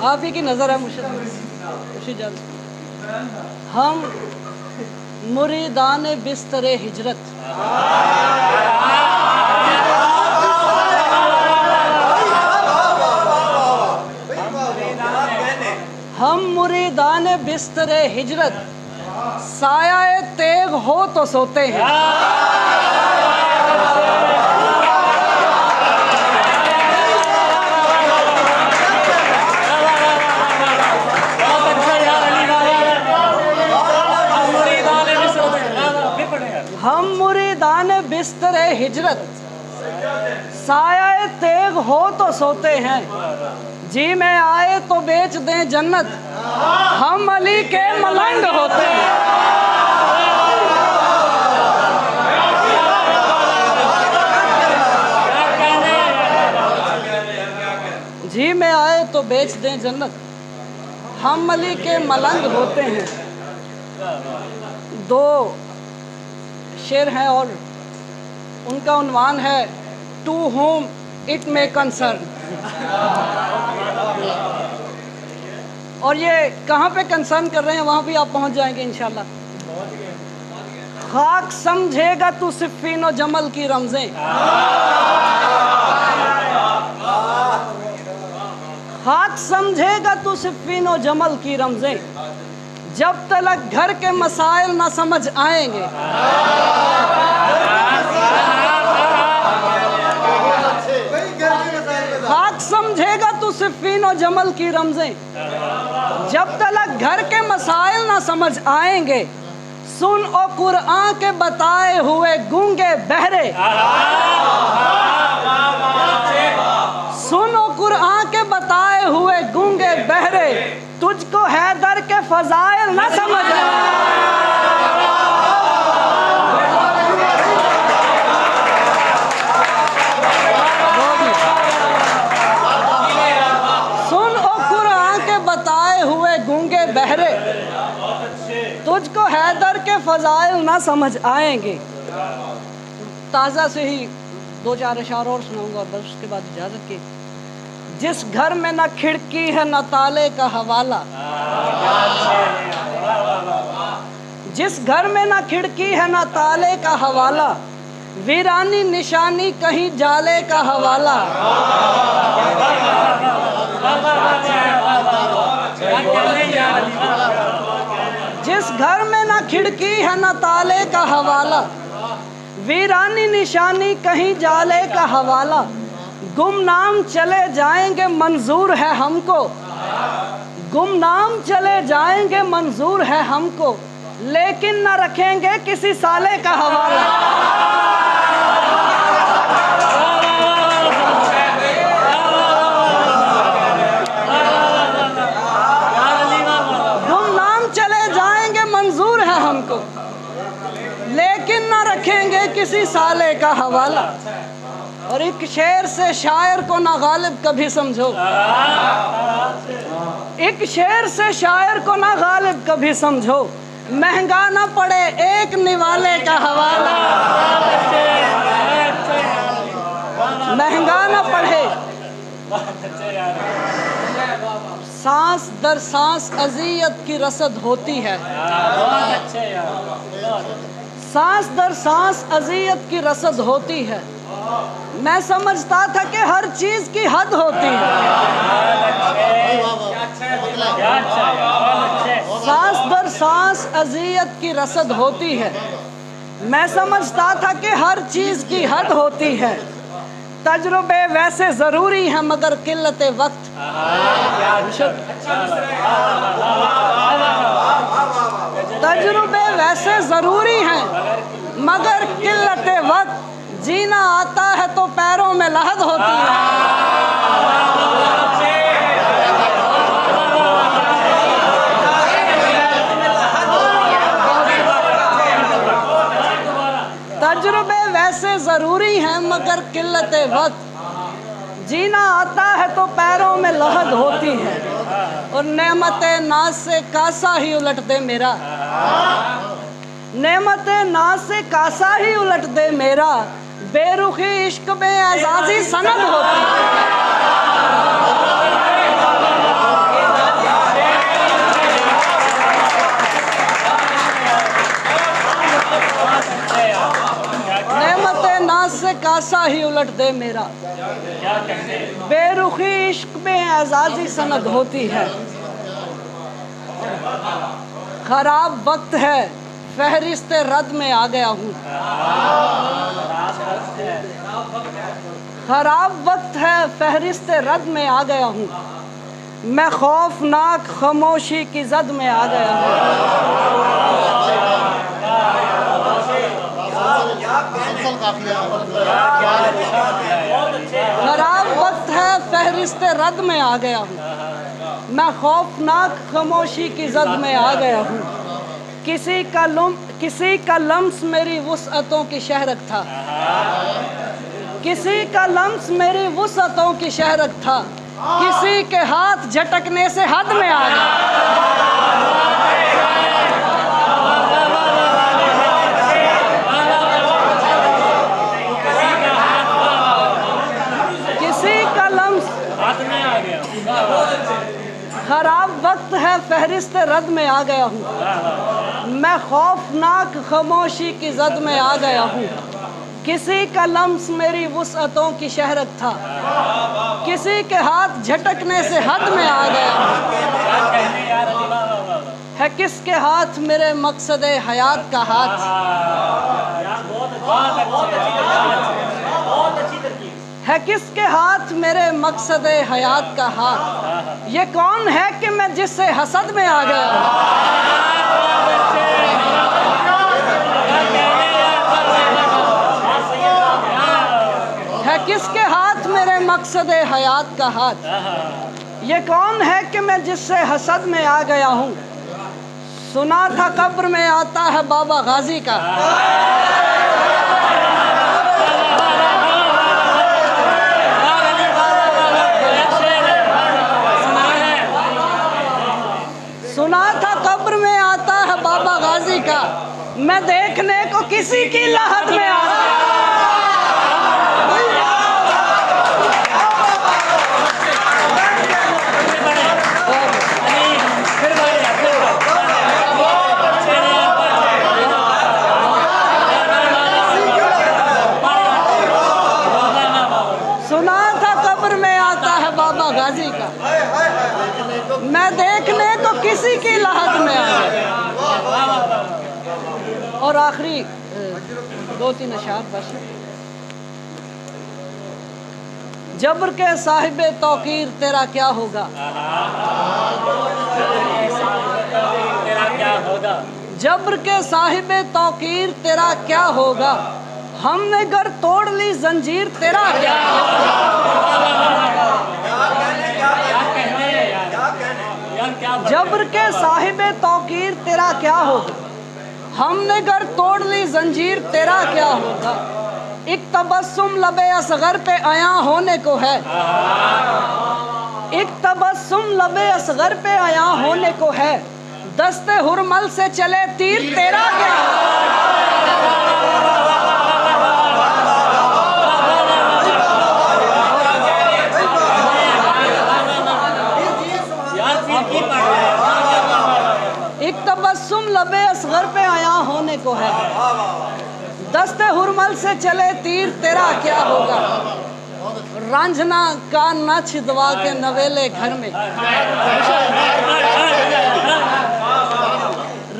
आप ही की नज़र है मुर्शिद। हम मुरीदान बिस्तरे हिजरत, हम मुरीदान बिस्तरे हिजरत, साया तेग हो तो सोते हैं। हम मुरीदान बिस्तरे हिजरत, साया तेग हो तो सोते हैं। जी में आए तो बेच दें जन्नत, हम अली के मलंग होते हैं। जी में आए तो बेच दें जन्नत, हम अली के मलंग होते हैं। दो शेर हैं और उनका उन्वान है to whom it may concern. और ये कहाँ पे कंसर्न कर रहे हैं वहाँ भी आप पहुँच जाएंगे इंशाल्लाह। खाक समझेगा तू सिफ़ीन और जमल की रमज़ें, खाक समझेगा तू सिफ़ीन और जमल की रमज़ें, जब तक घर के मसाइल ना समझ आएंगे। खाक समझेगा तू सिफ़ीन और जमल की रमज़ें, जब तक घर के मसाइल ना समझ आएंगे। सुन ओ कुरान के बताए हुए गूंगे बहरे, सुन ओ कुरान के बताए हुए गूंगे बहरे, तुझको हैदर के फजाइल ना समझ सुन ओ कुरान के बताए हुए गूंगे बहरे, तुझको हैदर के फजाइल ना समझ आएंगे। ताज़ा से ही दो चार अशार और सुनाऊंगा और बस उसके बाद इजाज़त की। जिस घर में न खिड़की है न ताले का हवाला, जिस घर में न खिड़की है न ताले का हवाला, वीरानी निशानी कहीं जाले का हवाला। जिस घर में न खिड़की है न ताले का हवाला, वीरानी निशानी कहीं जाले का हवाला। गुमनाम चले जाएंगे मंजूर है हमको, गुमनाम चले जाएंगे मंजूर है हमको, लेकिन न रखेंगे किसी साले का हवाला। गुमनाम चले जाएंगे मंजूर है हमको, लेकिन न रखेंगे किसी साले का हवाला। और एक शेर से शायर को ना गालिब कभी समझो, एक शेर से शायर को ना गालिब कभी समझो, महंगा ना पड़े एक निवाले का हवाला। महंगा ना पड़े, सांस दर सांस अज़ियत की रसद होती है, सांस दर सांस अज़ियत की रसद होती है। मैं समझता था कि हर चीज की हद होती है, सांस दर सांस अज़ियत की रसद होती है। मैं समझता था कि हर चीज की हद होती है। तजुर्बे वैसे जरूरी हैं मगर किल्लत वक्त, तजुर्बे वैसे जरूरी हैं मगर किल्लत वक्त, जीना आता है तो पैरों में लहद होती है। तजुर्बे वैसे ज़रूरी हैं मगर किल्लत वक्त, जीना आता है तो पैरों में लहद होती है। और नेमत नाज से कासा ही उलट दे मेरा, नेमत नाज से कासा ही उलट दे मेरा, बेरुखी इश्क में एजाज़ी सनद होती है। पासा ही उलट दे मेरा। बेरुखी इश्क में एजाजी सनद होती है, खराब वक्त है फहरिस्त रद में आ गया हूँ। खराब वक्त है फहरिस्त रद में आ गया हूँ, मैं खौफनाक खामोशी की जद में आ गया हूँ। खराब वक्त है फहरिस्त रद में आ गया हूँ, मैं खौफनाक खामोशी की जद में आ गया हूँ। किसी का लम्स मेरी वुसअतों की शहरत था, किसी का लम्स मेरी वुसअतों की शहरत था, किसी के हाथ झटकने से हद में आ गया। किसी का लम्स खराब वक्त है फहरिस्त रद में आ गया हूँ, मैं खौफनाक खामोशी की जद में आ गया हूँ। किसी का लम्स मेरी वुसअतों की शहरत था, किसी के हाथ झटकने से हद में आ गया है। किसके हाथ मेरे मकसद हयात का हाथ, है किसके हाथ मेरे मकसद हयात का हाथ। ये कौन है कि मैं जिससे हसद में आ गया हूँ। है किसके हाथ मेरे मकसद हयात का हाथ। ये कौन है कि मैं जिससे हसद में आ गया हूँ। सुना था कब्र में आता है बाबा गाजी का, सुना था कब्र में आता है बाबा गाजी का, मैं देखने को किसी की लहद में आ गया। सुना था कब्र में आता है बाबा गाजी का, मैं देखने को किसी की लहद में आ गया। और आखिरी 2-3 अशार बस। जब्र के साहिबे तौकीर तेरा क्या होगा, जब्र के साहिबे तौकीर तेरा क्या होगा। हमने घर तोड़ ली जंजीर तेरा क्या होगा। जब्र के साहिबे तौकीर तेरा क्या होगा। हमने घर तोड़ ली जंजीर तेरा क्या होगा। एक तबस्सुम लबे असगर पे आया होने को है, एक तबस्सुम लबे असगर पे आया होने को है। दस्ते हुरमल से चले तीर तेरा क्या एक तबस्सुम लबे असगर पे आया होने को है। दस्ते हुरमल से चले तीर तेरा क्या होगा। रांझना कान ना छिदवा के नवेले घर में,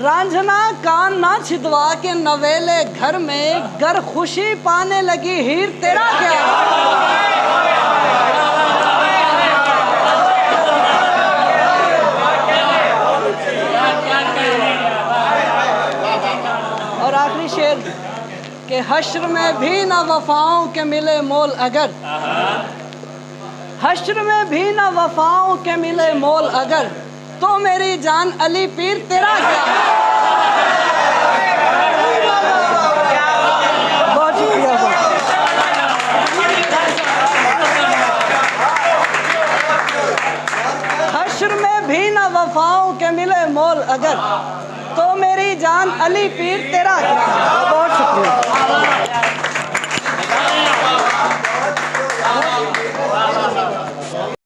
रांझना कान ना छिदवा के नवेले घर में। गर खुशी पाने लगी हीर तेरा क्या होगा। और आखिरी शेर के हश्र में भी ना वफाओं के मिले मोल अगर, हश्र में भी ना वफाओं के मिले मोल अगर। तो मेरी जान अली पीर तेरा क्या। बहुत शुक्रिया। हश्र में भी ना वफाओं के मिले मोल अगर। तो मेरी जान अली पीर तेरा क्या। बहुत शुक्रिया।